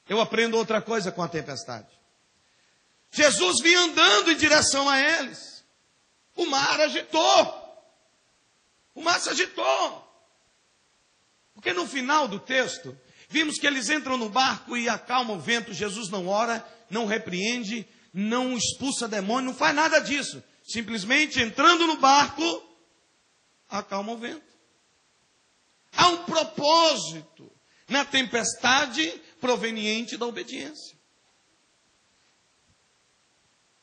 Eu aprendo outra coisa com a tempestade. Jesus vinha andando em direção a eles. O mar agitou. O mar se agitou. Porque no final do texto, vimos que eles entram no barco e acalmam o vento. Jesus não ora, não repreende, não expulsa demônio, não faz nada disso. Simplesmente entrando no barco, acalma o vento. Há um propósito na tempestade proveniente da obediência.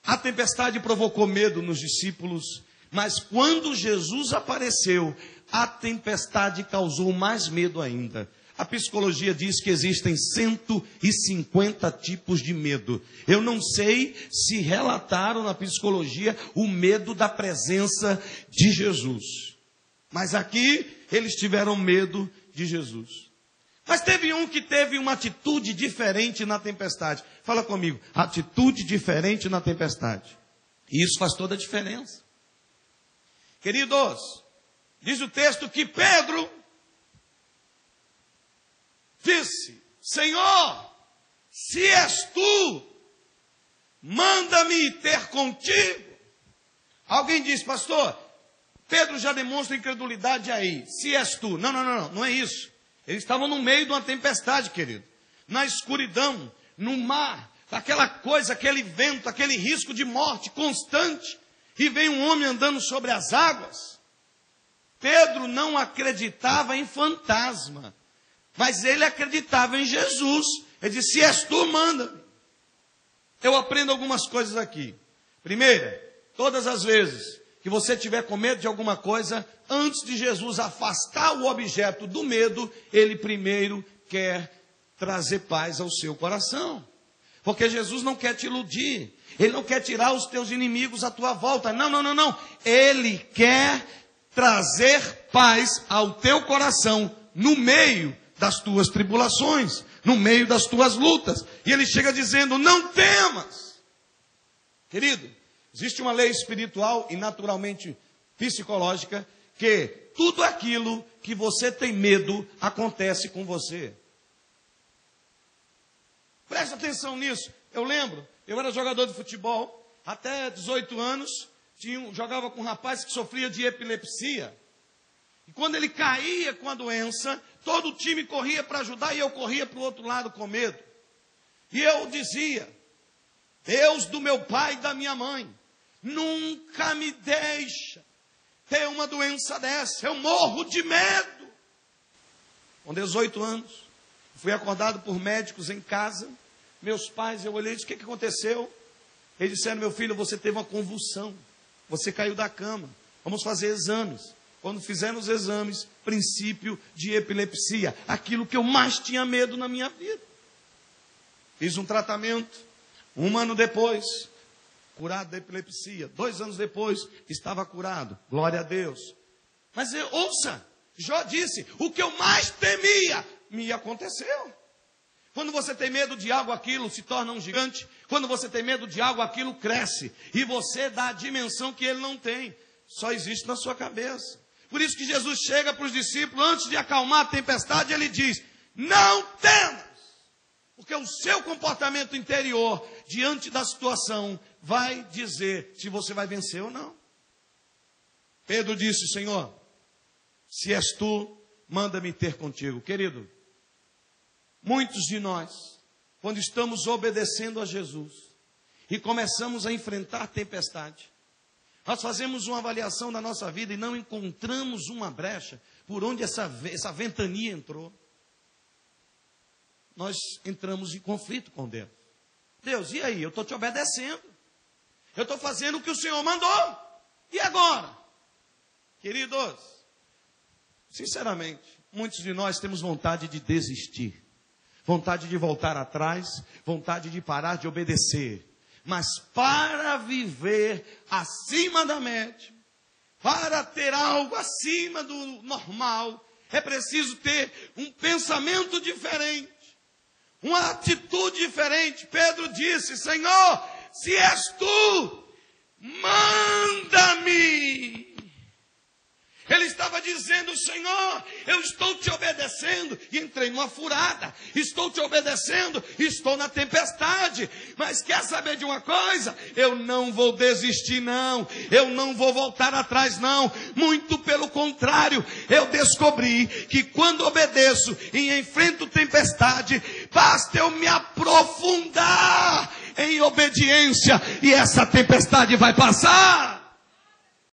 A tempestade provocou medo nos discípulos, mas quando Jesus apareceu, a tempestade causou mais medo ainda. A psicologia diz que existem 150 tipos de medo. Eu não sei se relataram na psicologia o medo da presença de Jesus. Mas aqui eles tiveram medo de Jesus. Mas teve um que teve uma atitude diferente na tempestade. Fala comigo, atitude diferente na tempestade. E isso faz toda a diferença. Queridos, diz o texto que Pedro disse: Senhor, se és tu, manda-me ter contigo. Alguém disse, pastor, Pedro já demonstra incredulidade aí. Se és tu. Não é isso. Eles estavam no meio de uma tempestade, querido. Na escuridão, no mar, aquela coisa, aquele vento, aquele risco de morte constante. E vem um homem andando sobre as águas. Pedro não acreditava em fantasma, mas ele acreditava em Jesus. Ele disse, se és tu, manda-me. Eu aprendo algumas coisas aqui. Primeira, todas as vezes que você tiver com medo de alguma coisa, antes de Jesus afastar o objeto do medo, ele primeiro quer trazer paz ao seu coração. Porque Jesus não quer te iludir. Ele não quer tirar os teus inimigos à tua volta. Não. Ele quer trazer paz ao teu coração no meio das tuas tribulações, no meio das tuas lutas. E ele chega dizendo, não temas. Querido, existe uma lei espiritual e naturalmente psicológica que tudo aquilo que você tem medo acontece com você. Presta atenção nisso. Eu lembro, eu era jogador de futebol, até 18 anos, jogava com um rapaz que sofria de epilepsia. E quando ele caía com a doença, todo o time corria para ajudar e eu corria para o outro lado com medo. E eu dizia, Deus do meu pai e da minha mãe, nunca me deixa ter uma doença dessa, eu morro de medo. Com 18 anos, fui acordado por médicos em casa. Meus pais, eu olhei e disse, o que aconteceu? Eles disseram, meu filho, você teve uma convulsão. Você caiu da cama. Vamos fazer exames. Quando fizemos os exames, princípio de epilepsia. Aquilo que eu mais tinha medo na minha vida. Fiz um tratamento. 1 ano depois, curado da epilepsia. 2 anos depois, estava curado. Glória a Deus. Mas ouça, Jó disse, o que eu mais temia, me aconteceu. Quando você tem medo de algo, aquilo se torna um gigante. Quando você tem medo de algo, aquilo cresce. E você dá a dimensão que ele não tem. Só existe na sua cabeça. Por isso que Jesus chega para os discípulos, antes de acalmar a tempestade, ele diz, não temas. Porque o seu comportamento interior, diante da situação, vai dizer se você vai vencer ou não. Pedro disse, Senhor, se és tu, manda-me ter contigo. Querido, muitos de nós, quando estamos obedecendo a Jesus e começamos a enfrentar tempestade, nós fazemos uma avaliação da nossa vida e não encontramos uma brecha por onde essa ventania entrou. Nós entramos em conflito com Deus. Deus, e aí? Eu estou te obedecendo. Eu estou fazendo o que o Senhor mandou. E agora? Queridos, sinceramente, muitos de nós temos vontade de desistir. Vontade de voltar atrás, vontade de parar de obedecer. Mas para viver acima da média, para ter algo acima do normal, é preciso ter um pensamento diferente, uma atitude diferente. Pedro disse, Senhor, se és tu, manda-me. Ele estava dizendo: Senhor, eu estou te obedecendo, e entrei numa furada, estou te obedecendo, estou na tempestade, mas quer saber de uma coisa? Eu não vou desistir não, eu não vou voltar atrás não, muito pelo contrário, eu descobri que quando obedeço e enfrento tempestade, basta eu me aprofundar em obediência, e essa tempestade vai passar.